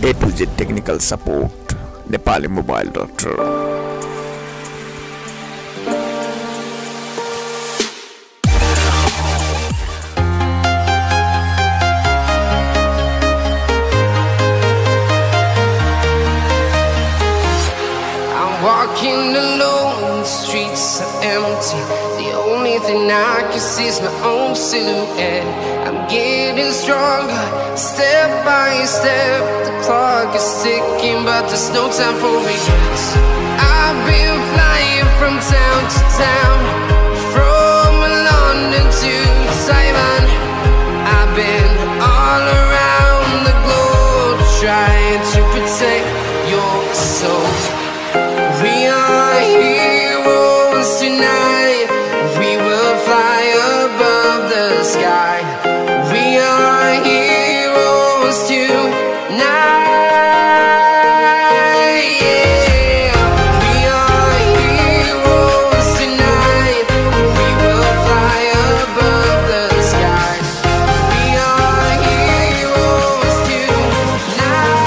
A to Z technical support, Nepali mobile doctor. Walking alone, the streets are empty. The only thing I can see is my own silhouette. I'm getting stronger, step by step. The clock is ticking, but there's no time for regrets. I've been flying from town to town, from London to Taiwan. I've been all around the globe, trying to protect your soul. We are heroes tonight. We will fly above the sky. We are heroes tonight. Yeah. We are heroes tonight. We will fly above the sky. We are heroes tonight.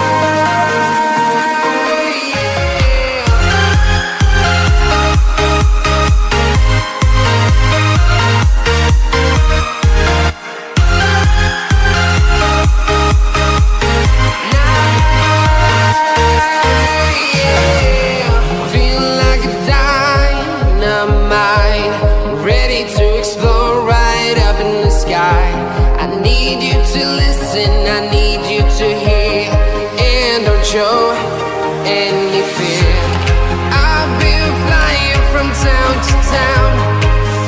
I need you to hear, and don't show any fear. I've been flying from town to town,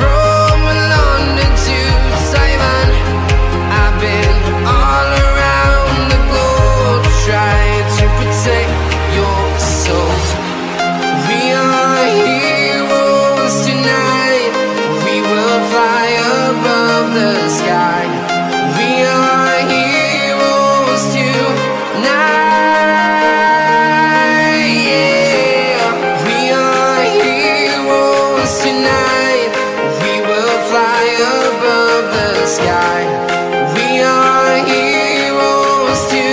from London to Taiwan. I've been all around the globe, trying to protect your soul. We are heroes tonight. We will fly above the sky. We are heroes tonight. Yeah. We are heroes tonight. We will fly above the sky. We are heroes tonight.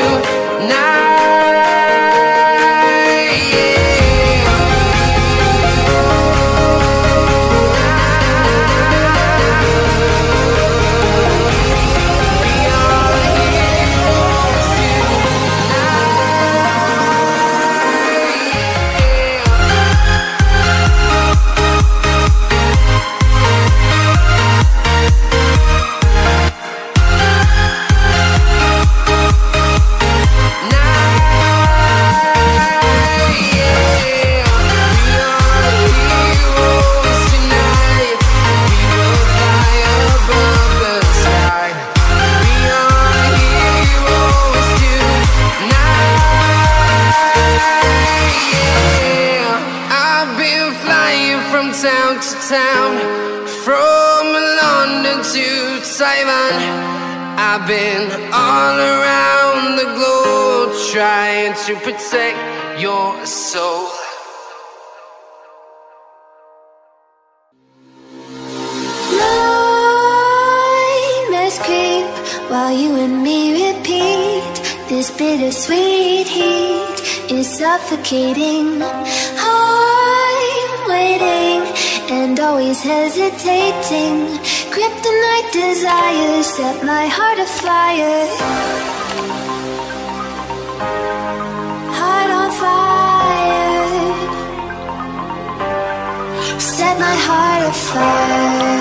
Town to town, from London to Taiwan. I've been all around the globe, trying to protect your soul. Nightmares creep while you and me repeat. This bittersweet heat is suffocating. I'm waiting and always hesitating. Kryptonite desires set my heart afire. Heart on fire. Set my heart afire.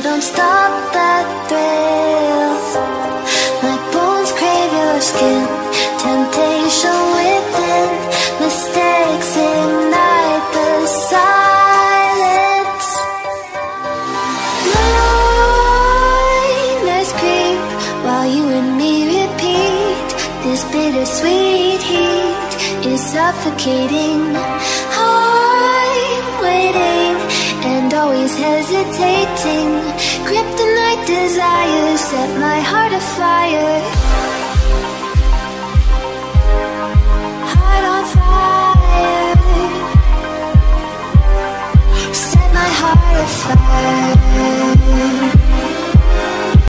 don't stop that thrill. My bones crave your skin, temptation within. Mistakes ignite the silence. Nightmares creep while you and me repeat. This bittersweet heat is suffocating. I'm waiting and always hesitating. Kryptonite desires set my heart afire.